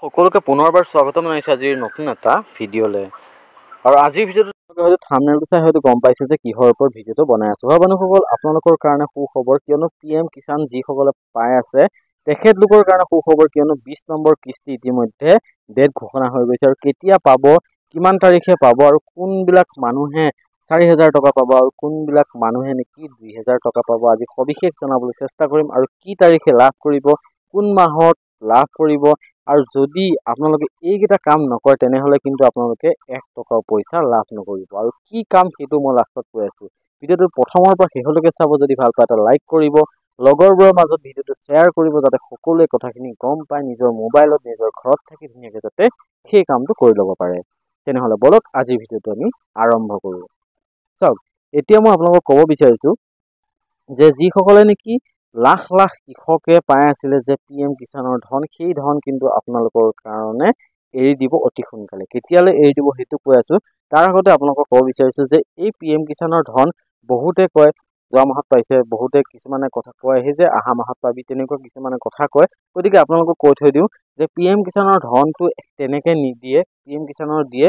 সকলোকে পুনৰবাৰ স্বাগতম জনাইছোঁ আজিৰ নতুন এটা ভিডিঅ'লৈ। আৰু আজিৰ ভিডিঅ'টোত হয়তো থাম্বনেইলটো চাই হয়তো গম পাইছে যে কিহৰ ওপৰত ভিডিঅ'টো বনাই আছোঁ। হয় বন্ধুসকল, আপোনালোকৰ কাৰণে সুখবৰ, কিয়নো PM কিষাণ যিসকলে পাই আছে তেখেতলোকৰ কাৰণে সুখবৰ, কিয়নো 20 নম্বৰ কিস্তি ইতিমধ্যে ডেট ঘোষণা হৈ গৈছে। আৰু কেতিয়া পাব, কিমান তাৰিখে পাব, আৰু কোনবিলাক মানুহে 4,000 টকা পাব আৰু কোনবিলাক মানুহে নেকি 2,000 টকা পাব, আজি সবিশেষ জনাবলৈ চেষ্টা কৰিম। আৰু কি তাৰিখে লাভ কৰিব, কোন মাহত লাভ কৰিব, আৰু যদি আপোনালোকে এইকেইটা কাম নকৰে তেনেহলে কিন্তু আপোনালোকে 1 টকাও পইচা লাভ নকৰিব। আৰু কি কাম সেইটো মই লাষ্টত কৈ আছো। ভিডিঅ'টো প্ৰথমৰ পৰা শেষলৈকে চাব। যদি ভাল পায় এটা লাইক কৰিব, লগৰবোৰৰ মাজত ভিডিঅ'টো শ্বেয়াৰ কৰিব, যাতে সকলোৱে কথাখিনি গম পায়, নিজৰ মোবাইলত নিজৰ ঘৰত থাকি ধুনীয়াকৈ যাতে সেই কামটো কৰি ল'ব পাৰে। তেনেহলে বলক আজিৰ ভিডিঅ'টো আমি আৰম্ভ কৰোঁ। চাওক, এতিয়া মই আপোনালোকক ক'ব বিচাৰিছো যে যিসকলে নেকি লাখ লাখ কৃষকে পাই আছিলে যে PM কিষাণৰ ধন, সেই ধন কিন্তু আপোনালোকৰ কাৰণে এৰি দিব অতি সোনকালে। কেতিয়ালৈ এৰি দিব সেইটো কৈ আছো। তাৰ আগতে আপোনালোকক ক'ব বিচাৰিছো যে এই PM কিষাণৰ ধন বহুতে কয় যোৱা মাহত পাইছে, বহুতে কিছুমানে কথা কয় যে অহা মাহত পাবি, তেনেকুৱা কিছুমানে কথা কয়। গতিকে আপোনালোকক কৈ থৈ দিওঁ যে PM কিষাণৰ ধনটো তেনেকে নিদিয়ে। PM কিষাণৰ দিয়ে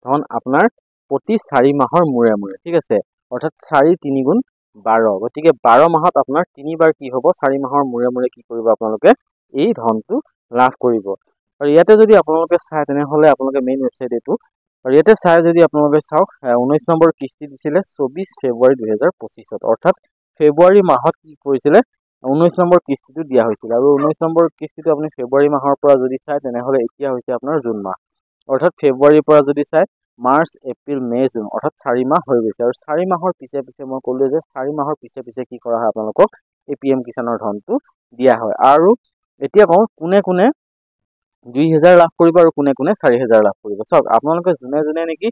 ধন আপোনাৰ প্ৰতি 4 মাহৰ মূৰে মূৰে, ঠিক আছে, অৰ্থাৎ 4 3 গুণ 12। গতিকে 12 মাহত আপোনাৰ 3বাৰ কি হ'ব, 4 মাহৰ মূৰে মূৰে কি কৰিব আপোনালোকে এই ধনটো লাভ কৰিব। আৰু ইয়াতে যদি আপোনালোকে চাই তেনেহলে আপোনালোকে মেইন ৱেবছাইট এইটো, আৰু ইয়াতে চাই যদি আপোনালোকে চাওক 19 নম্বৰ কিস্তি দিছিলে 24 ফেব্ৰুৱাৰী 2025, অৰ্থাৎ ফেব্ৰুৱাৰী মাহত কি কৰিছিলে 19 নম্বৰ কিস্তিটো দিয়া হৈছিল। আৰু 19 নম্বৰ কিস্তিটো আপুনি ফেব্ৰুৱাৰী মাহৰ পৰা যদি চাই তেনেহলে এতিয়া হৈছে আপোনাৰ জুন মাহ, অৰ্থাৎ ফেব্ৰুৱাৰীৰ পৰা যদি চাই মাৰ্চ এপ্ৰিল মে জুন, অৰ্থাৎ 4 মাহ হৈ গৈছে। আৰু 4 মাহৰ পিছে পিছে মই ক'লো যে 4 মাহৰ পিছে পিছে কি কৰা হয়, আপোনালোকক এই PM কিষাণৰ ধনটো দিয়া হয়। আৰু এতিয়া কওঁ কোনে কোনে 2,000 লাভ কৰিব আৰু কোনে কোনে 4,000 লাভ কৰিব। চাওক, আপোনালোকে যোনে যোনে নেকি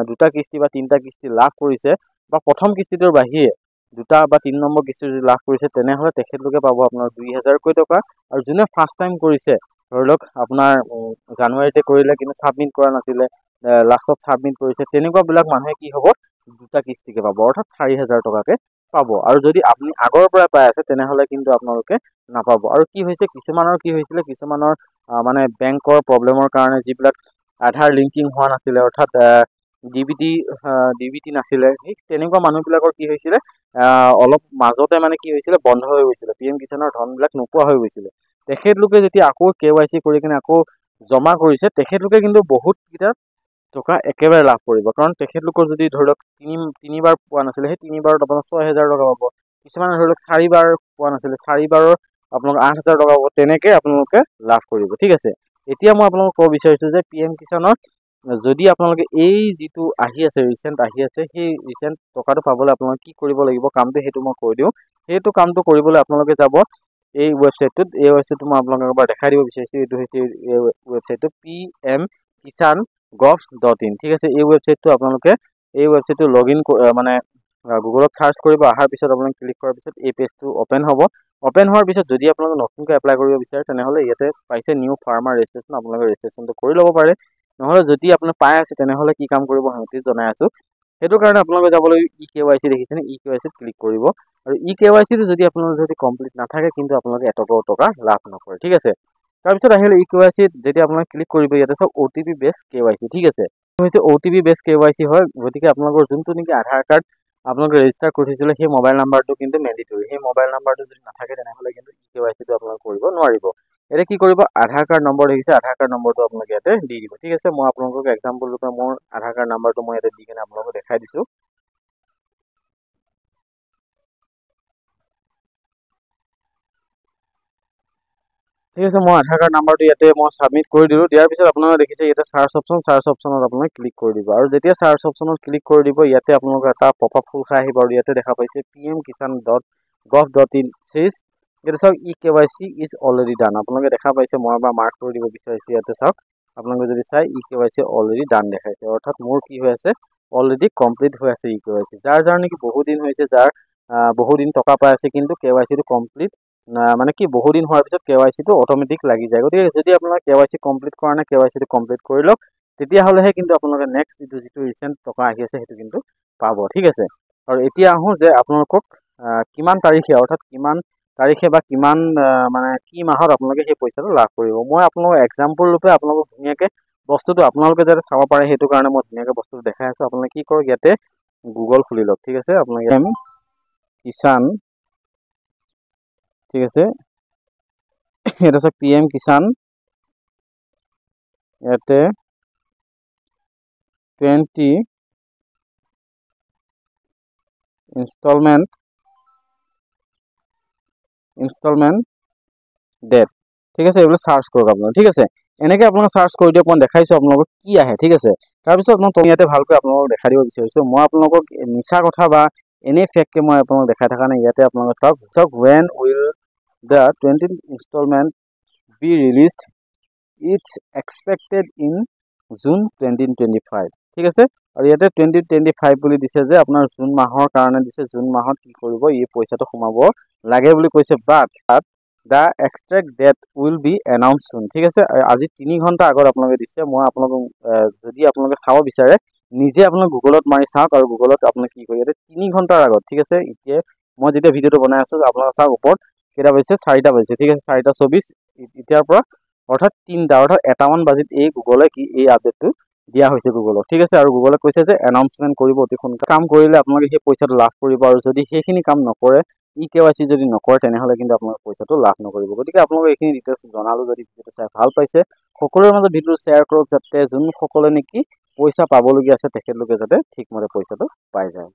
2টা কিস্তি বা 3টা কিস্তি লাভ কৰিছে, বা প্ৰথম কিস্তিটোৰ বাহিৰে 2টা বা 3 নম্বৰ কিস্তি যদি লাভ কৰিছে তেনেহলে তেখেতলোকে পাব আপোনাৰ 2,000কৈ টকা। আৰু যোনে ফাৰ্ষ্ট টাইম কৰিছে, ধৰি লওক আপোনাৰ জানুৱাৰীতে কৰিলে কিন্তু ছাবমিট কৰা নাছিলে, লাষ্টত ছাবমিট কৰিছে, তেনেকুৱা বিলাক মানুহে কি হ'ব 2টা কিস্তিকে পাব, অৰ্থাৎ 4,000 টকাকে পাব। আৰু যদি আপুনি আগৰ পৰা পাই আছে তেনেহলে কিন্তু আপোনালোকে নাপাব। আৰু কি হৈছে, কিছুমানৰ কি হৈছিলে, কিছুমানৰ মানে বেংকৰ প্ৰব্লেমৰ কাৰণে যিবিলাক আধাৰ লিংকিং হোৱা নাছিলে, অৰ্থাৎ DBT নাছিলে, সেই তেনেকুৱা মানুহবিলাকৰ কি হৈছিলে অলপ মাজতে মানে কি হৈছিলে বন্ধ হৈ গৈছিলে, PM কিষাণৰ ধনবিলাক নোপোৱা হৈ গৈছিলে। তেখেতলোকে যেতিয়া আকৌ KYC কৰি কিনে আকৌ জমা কৰিছে, তেখেতলোকে কিন্তু বহুতকেইটা টকা একেবাৰে লাভ কৰিব। কাৰণ তেখেতলোকৰ যদি ধৰি লওক তিনিবাৰ পোৱা নাছিলে, সেই 3বাৰত আপোনাৰ 6,000 টকা পাব। কিছুমানে ধৰি লওক 4বাৰ পোৱা নাছিলে, 4বাৰৰ আপোনালোক 8,000 টকা পাব। তেনেকে আপোনালোকে লাভ কৰিব, ঠিক আছে। এতিয়া মই আপোনালোকক ক'ব বিচাৰিছো যে PM কিষাণৰ যদি আপোনালোকে এই যিটো আহি আছে ৰিচেণ্ট আহি আছে, সেই ৰিচেণ্ট টকাটো পাবলৈ আপোনালোকে কি কৰিব লাগিব কামটো সেইটো মই কৈ দিওঁ। সেইটো কামটো কৰিবলৈ আপোনালোকে যাব এই ৱেবছাইটটোত। এই ৱেবছাইটটো মই আপোনালোকক এবাৰ দেখাই দিব বিচাৰিছোঁ। এইটো হৈছে এই ৱেবছাইটটো pmkisan.gov.in, ঠিক আছে। এই ৱেবছাইটটো আপোনালোকে এই ৱেবছাইটটো লগইন মানে গুগলত চাৰ্চ কৰিব। অহাৰ পিছত আপোনালোকে ক্লিক কৰাৰ পিছত এই পেজটো অপেন হ'ব। অপেন হোৱাৰ পিছত যদি আপোনালোকে নতুনকৈ এপ্লাই কৰিব বিচাৰে তেনেহলে ইয়াতে পাইছে নিউ ফাৰ্মাৰ ৰেজিষ্ট্ৰেশ্যন, আপোনালোকে ৰেজিষ্ট্ৰেশ্যনটো কৰি ল'ব পাৰে। নহলে যদি আপুনি পাই আছে তেনেহলে কি কাম কৰিব সিহঁতি জনাই আছো। সেইটো কাৰণে আপোনালোকে যাব লাগিব eKYC, দেখিছেনে, eKYC ক্লিক কৰিব। আৰু eKYCটো যদি আপোনালোকৰ যদি কমপ্লিট নাথাকে কিন্তু আপোনালোকে এটকাও টকা লাভ নকৰে, ঠিক আছে। তাৰপিছত আহিলে eKYC যেতিয়া আপোনালোকে ক্লিক কৰিব, ইয়াতে চাওক OTP বেছ KYC, ঠিক আছে। হৈছে OTP বেছ KYC হয়। গতিকে আপোনালোকৰ যোনটো নেকি আধাৰ কাৰ্ড আপোনালোকে ৰেজিষ্টাৰ কৰি থৈছিলে সেই মোবাইল নাম্বাৰটো কিন্তু মেণ্ডিটৰী। সেই মোবাইল নাম্বাৰটো যদি নাথাকে তেনেহলে কিন্তু eKYCটো আপোনালোকে কৰিব নোৱাৰিব। এতিয়া কি কৰিব, আধাৰ কাৰ্ড নম্বৰ দেখিছে, আধাৰ কাৰ্ড নম্বৰটো আপোনালোকে ইয়াতে দি দিব, ঠিক আছে। মই আপোনালোকক এক্সাম্পল ৰূপে মোৰ আধাৰ কাৰ্ড নম্বৰটো মই ইয়াতে দি কিনে আপোনালোকক দেখাই দিছো। ঠিক আছে, মই আধাৰ কাৰ্ড নাম্বাৰটো ইয়াতে মই ছাবমিট কৰি দিলোঁ। দিয়াৰ পিছত আপোনালোকে দেখিছে ইয়াতে চাৰ্চ অপশ্যনত আপোনালোকে ক্লিক কৰি দিব। আৰু যেতিয়া চাৰ্চ অপশ্যনত ক্লিক কৰি দিব, ইয়াতে আপোনালোকে এটা পপআপ খোল খাই আহিব। আৰু ইয়াতে দেখা পাইছে pmkisan.gov.in says, ইয়াতে চাওক eKYC ইজ অলৰেডি ডান। আপোনালোকে দেখা পাইছে, মই এবাৰ মাৰ্ক কৰি দিব বিচাৰিছোঁ। ইয়াতে চাওক, আপোনালোকে যদি চাই eKYC অলৰেডি ডান দেখাইছে, অৰ্থাৎ মোৰ কি হৈ আছে অলৰেডি কমপ্লিট হৈ আছে eKYC। যাৰ নেকি বহুদিন হৈছে, যাৰ বহুদিন টকা পাই আছে কিন্তু KYCটো কমপ্লিট মানে কি বহুদিন হোৱাৰ পিছত KYCটো অট'মেটিক লাগি যায়। গতিকে যদি আপোনাৰ KYC কমপ্লিট কৰা নাই, KYCটো কমপ্লিট কৰি লওক, তেতিয়াহ'লেহে কিন্তু আপোনালোকে নেক্সট যিটো ৰিচেণ্ট টকা আহি আছে সেইটো কিন্তু পাব, ঠিক আছে। আৰু এতিয়া আহোঁ যে আপোনালোকক কিমান তাৰিখে, অৰ্থাৎ কিমান তাৰিখে বা কিমান মানে কি মাহত আপোনালোকে সেই পইচাটো লাভ কৰিব। মই আপোনালোকক এক্সাম্পল ৰূপে আপোনালোকক ধুনীয়াকৈ বস্তুটো আপোনালোকে যাতে চাব পাৰে সেইটো কাৰণে মই ধুনীয়াকৈ বস্তুটো দেখাই আছোঁ। আপোনালোকে কি কৰক, ইয়াতে গুগল খুলি লওক, ঠিক আছে। আপোনালোকে এম কিষাণ, ঠিক আছে, ইয়াতে চাওক PM কিষাণ, ইয়াতে 20 ইনষ্টলমেণ্ট ডেট, ঠিক আছে। এইবিলাক চাৰ্চ কৰক আপোনালোকে, ঠিক আছে। এনেকৈ আপোনালোকে চাৰ্চ কৰি দিয়ক, মই দেখাইছোঁ আপোনালোকক কি আহে, ঠিক আছে। তাৰপিছত মই ইয়াতে ভালকৈ আপোনালোকক দেখাই দিব বিচাৰিছোঁ। মই আপোনালোকক মিছা কথা বা এনেই ফেককৈ মই আপোনালোকক দেখাই থকা নাই। ইয়াতে আপোনালোকে চাওক when will the 20th installment be released, it's expected in June 2025, ঠিক আছে। আৰু ইয়াতে 2025 বুলি দিছে যে আপোনাৰ জুন মাহৰ কাৰণে দিছে। জুন মাহত কি কৰিব, এই পইচাটো সোমাব লাগে বুলি কৈছে। But the exact date will be announce soon, ঠিক আছে। আজি 3 ঘণ্টা আগত আপোনালোকে দিছে। মই আপোনালোকক যদি আপোনালোকে চাব বিচাৰে নিজে আপোনালোকে গুগলত মাৰি চাওক, আৰু গুগলত আপোনালোকে কি কৰি ইয়াতে 3 ঘণ্টাৰ আগত, ঠিক আছে। এতিয়া মই যেতিয়া ভিডিঅ'টো বনাই আছোঁ আপোনালোকে চাওক ওপৰত কেইটা বাজিছে, 4টা বাজিছে, ঠিক আছে। 4:24 এতিয়াৰ পৰা, অৰ্থাৎ 3টা, অৰ্থাৎ 1টামান বাজিত এই গুগলে এই আপডেটটো দিয়া হৈছে গুগলক, ঠিক আছে। আৰু গুগলে কৈছে যে এনাউন্সমেণ্ট কৰিব অতি সোনকালে। কাম কৰিলে আপোনালোকে সেই পইচাটো লাভ কৰিব, আৰু যদি সেইখিনি কাম নকৰে, KYC যদি নকৰে, তেনেহ'লে কিন্তু আপোনালোকে পইচাটো লাভ নকৰিব। গতিকে আপোনালোকে এইখিনি ডিটেইলছ জনালোঁ। যদি ভিডিঅ'টো চাই ভাল পাইছে, সকলোৰে মাজত ভিডিঅ'টো শ্বেয়াৰ কৰক, যাতে যোনসকলে নেকি পইচা পাবলগীয়া আছে তেখেতলোকে যাতে ঠিকমতে পইচাটো পাই যায়।